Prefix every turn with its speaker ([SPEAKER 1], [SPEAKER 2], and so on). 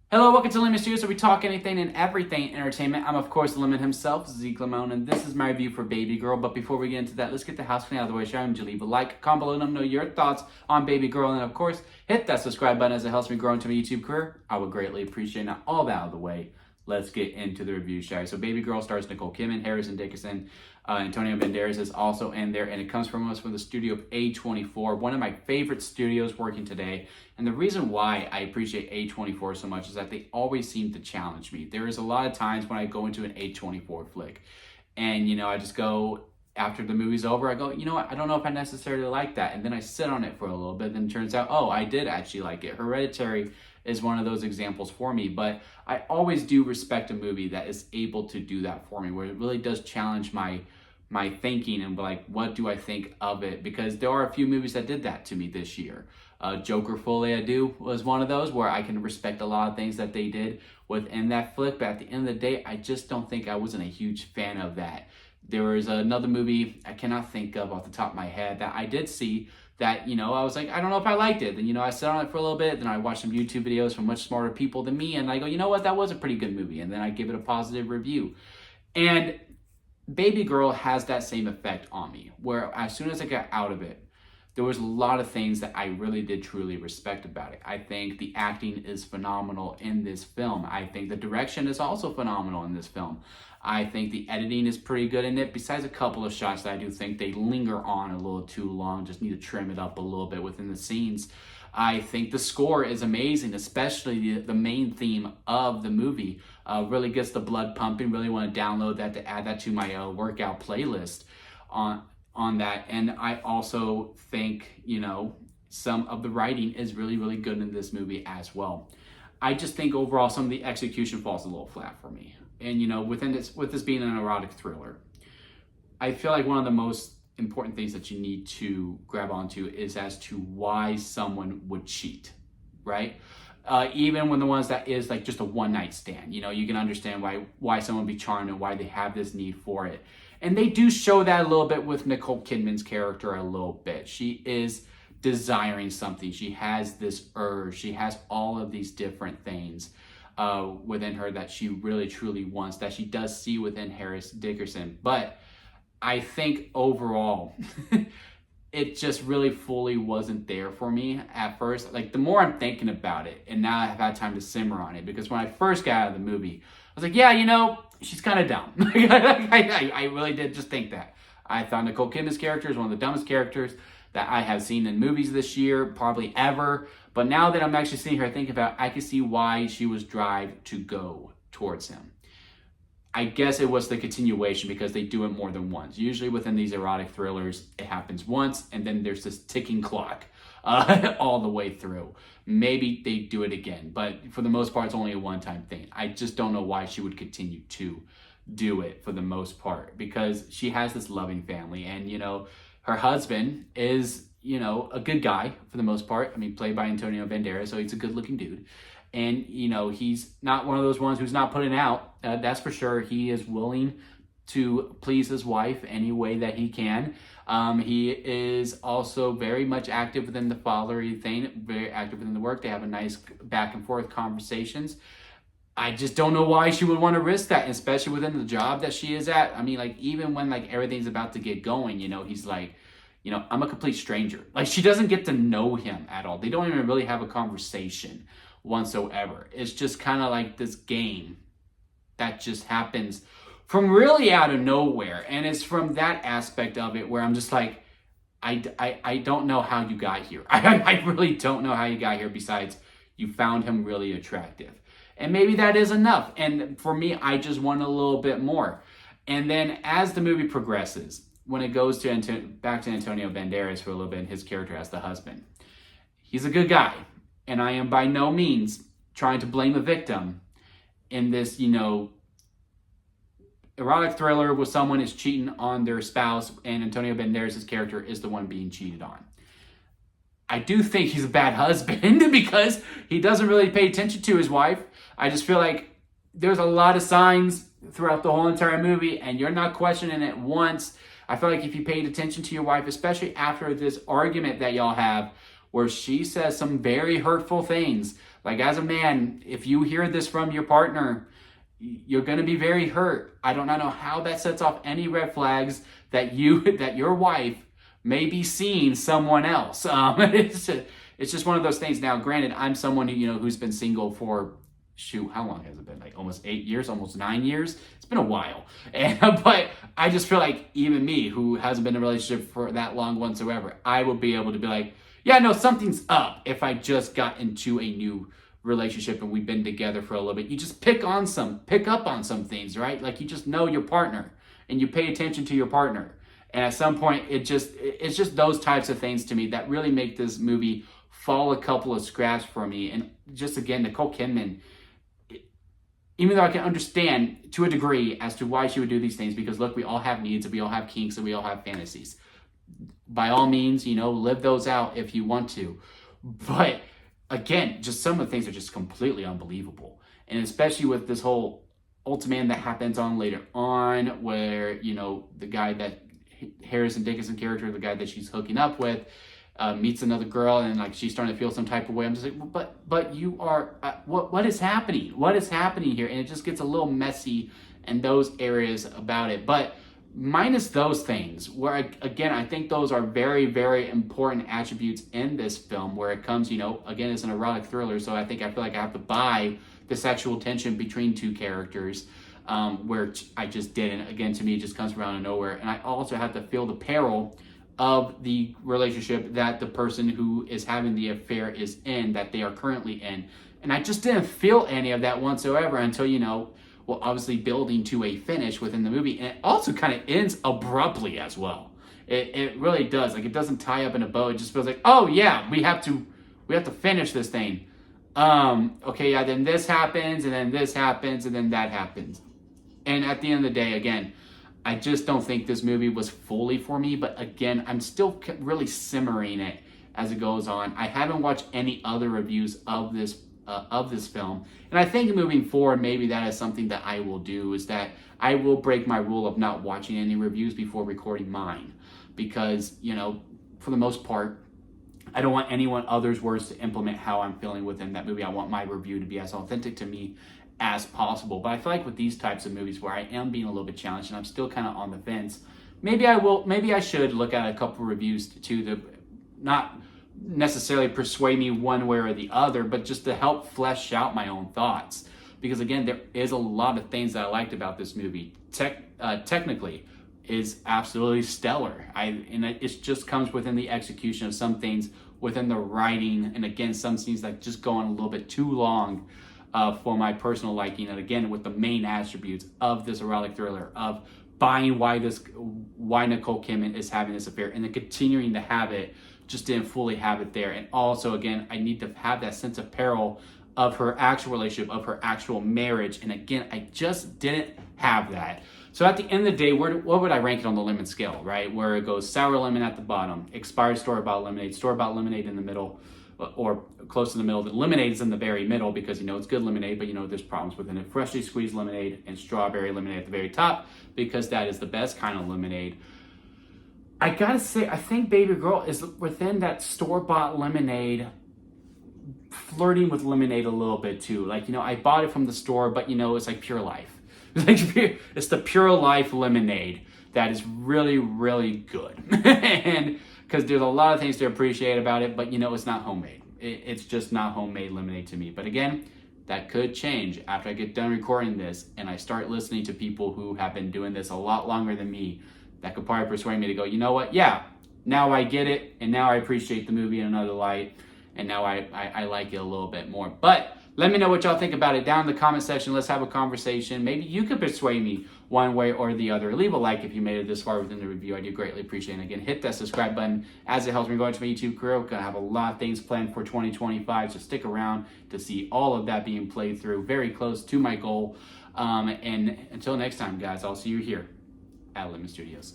[SPEAKER 1] Hello, welcome to Lemon Studios, where we talk anything and everything entertainment. I'm, of course, Lemon himself, Zeke Lemon, and this is my review for Babygirl. But before we get into that, let's get the house clean out of the way. Sure, I'm to leave a like, comment below, and let me know your thoughts on Babygirl. And, of course, hit that subscribe button as it helps me grow into my YouTube career. I would greatly appreciate it. Now, all that out of the way, let's get into the review, shall we? So Babygirl stars Nicole Kidman, Harrison Dickinson, Antonio Banderas is also in there, and it comes from us from the studio of A24, one of my favorite studios working today. And the reason why I appreciate A24 so much is that they always seem to challenge me. There is a lot of times when I go into an A24 flick, and I just go, after the movie's over, I go, you know what, I don't know if I necessarily like that. And then I sit on it for a little bit, then it turns out, oh, I did actually like it. Hereditary is one of those examples for me, but I always do respect a movie that is able to do that for me, where it really does challenge my thinking and like, what do I think of it? Because there are a few movies that did that to me this year. Joker Fully I Do was one of those where I can respect a lot of things that they did within that flick, but at the end of the day, I just don't think I wasn't a huge fan of that. There was another movie I cannot think of off the top of my head that I did see that, I was like, I don't know if I liked it. Then, I sat on it for a little bit. Then I watched some YouTube videos from much smarter people than me. And I go, you know what? That was a pretty good movie. And then I give it a positive review. And Babygirl has that same effect on me, where as soon as I got out of it, there was a lot of things that I really did truly respect about it. I think the acting is phenomenal in this film. I think the direction is also phenomenal in this film. I think the editing is pretty good in it, besides a couple of shots that I do think they linger on a little too long, just need to trim it up a little bit within the scenes. I think the score is amazing, especially the main theme of the movie. Really gets the blood pumping. Really want to download that to add that to my workout playlist on that. And I also think, some of the writing is really, really good in this movie as well. I just think overall some of the execution falls a little flat for me. And, with this being an erotic thriller, I feel like one of the most important things that you need to grab onto is as to why someone would cheat, right? Even when the ones that is like just a one-night stand, you can understand why someone would be charmed and why they have this need for it. And they do show that a little bit with Nicole Kidman's character a little bit. She is desiring something. She has this urge. She has all of these different things within her that she really truly wants, that she does see within Harris Dickinson. But I think overall, it just really fully wasn't there for me at first. Like, the more I'm thinking about it, and now I've had time to simmer on it, because when I first got out of the movie, I was like, yeah, she's kind of dumb. I really did just think that. I thought Nicole Kidman's character is one of the dumbest characters that I have seen in movies this year, probably ever. But now that I'm actually sitting here thinking about it, I can see why she was driven to go towards him. I guess it was the continuation, because they do it more than once. Usually within these erotic thrillers, it happens once, and then there's this ticking clock all the way through. Maybe they do it again, but for the most part, it's only a one-time thing. I just don't know why she would continue to do it for the most part, because she has this loving family, and, her husband is, a good guy for the most part. I mean, played by Antonio Banderas, so he's a good-looking dude. And, he's not one of those ones who's not putting out. That's for sure. He is willing to please his wife any way that he can. He is also very much active within the fatherly thing, very active within the work. They have a nice back and forth conversations. I just don't know why she would want to risk that, especially within the job that she is at. I mean, like, even when like everything's about to get going, he's like, I'm a complete stranger. Like, she doesn't get to know him at all. They don't even really have a conversation whatsoever. It's just kind of like this game that just happens from really out of nowhere. And it's from that aspect of it where I'm just like, I don't know how you got here. I really don't know how you got here, besides you found him really attractive. And maybe that is enough. And for me, I just want a little bit more. And then as the movie progresses, when it goes to back to Antonio Banderas for a little bit, and his character as the husband, he's a good guy. And I am by no means trying to blame a victim in this, erotic thriller where someone is cheating on their spouse and Antonio Banderas' character is the one being cheated on. I do think he's a bad husband because he doesn't really pay attention to his wife. I just feel like there's a lot of signs throughout the whole entire movie, and you're not questioning it once. I feel like if you paid attention to your wife, especially after this argument that y'all have, where she says some very hurtful things Like, as a man, if you hear this from your partner, you're going to be very hurt. I do not know how that sets off any red flags that your wife may be seeing someone else. It's just one of those things. Now, granted, I'm someone who's been single for, shoot, how long has it been? Like almost 8 years, almost 9 years. It's been a while. But I just feel like even me, who hasn't been in a relationship for that long whatsoever, I will be able to be like, yeah, no, something's up if I just got into a new relationship and we've been together for a little bit. You just pick up on some things, right? Like, you just know your partner and you pay attention to your partner. And at some point, it's just those types of things to me that really make this movie fall a couple of scraps for me. And just, again, Nicole Kidman, even though I can understand to a degree as to why she would do these things, because look, we all have needs and we all have kinks and we all have fantasies. By all means, live those out if you want to. But again, just some of the things are just completely unbelievable. And especially with this whole ultimatum that happens on later on, where, the guy that Harrison Dickinson character, the guy that she's hooking up with, meets another girl, and like she's starting to feel some type of way. I'm just like, but you are, what is happening? What is happening here? And it just gets a little messy in those areas about it. But minus those things, where again, I think those are very, very important attributes in this film, where it comes, again, it's an erotic thriller. So I feel like I have to buy the sexual tension between two characters, where I just didn't. Again, to me, it just comes from out of nowhere. And I also have to feel the peril of the relationship that the person who is having the affair is in, that they are currently in. And I just didn't feel any of that whatsoever until, obviously building to a finish within the movie. And it also kind of ends abruptly as well. It really does. Like, it doesn't tie up in a bow. It just feels like, oh yeah, we have to finish this thing. Okay, yeah, then this happens, and then this happens, and then that happens. And at the end of the day, again, I just don't think this movie was fully for me. But again, I'm still really simmering it as it goes on. I haven't watched any other reviews of this film, and I think moving forward, maybe that is something that I will do, is that I will break my rule of not watching any reviews before recording mine, because for the most part, I don't want anyone other's words to implement how I'm feeling within that movie. I want my review to be as authentic to me as possible. But I feel like with these types of movies where I am being a little bit challenged and I'm still kind of on the fence, maybe I should look at a couple reviews to not necessarily persuade me one way or the other, but just to help flesh out my own thoughts. Because again, there is a lot of things that I liked about this movie. Technically is absolutely stellar. And it just comes within the execution of some things, within the writing, and again, some scenes that just go on a little bit too long for my personal liking. And again, with the main attributes of this erotic thriller, of buying why Nicole Kidman is having this affair, and then continuing to have it, just didn't fully have it there. And also, again, I need to have that sense of peril of her actual relationship, of her actual marriage. And again, I just didn't have that. So at the end of the day, what would I rank it on the lemon scale, right? Where it goes sour lemon at the bottom, expired store-bought lemonade in the middle, or close to the middle. The lemonade is in the very middle because, it's good lemonade, but, there's problems within it. Freshly squeezed lemonade and strawberry lemonade at the very top, because that is the best kind of lemonade. I gotta say, I think Babygirl is within that store-bought lemonade, flirting with lemonade a little bit too. Like, I bought it from the store, but it's like Pure Life. It's the Pure Life lemonade that is really, really good. And because there's a lot of things to appreciate about it, but it's not homemade. It's just not homemade lemonade to me. But again, that could change after I get done recording this and I start listening to people who have been doing this a lot longer than me. That could probably persuade me to go, you know what? Yeah, now I get it, and now I appreciate the movie in another light, and now I like it a little bit more. But let me know what y'all think about it down in the comment section. Let's have a conversation. Maybe you could persuade me one way or the other. Leave a like if you made it this far within the review. I do greatly appreciate it. And again, hit that subscribe button as it helps me go into my YouTube career. We're going to have a lot of things planned for 2025, so stick around to see all of that being played through. Very close to my goal. And until next time, guys, I'll see you here at Lemon Studios.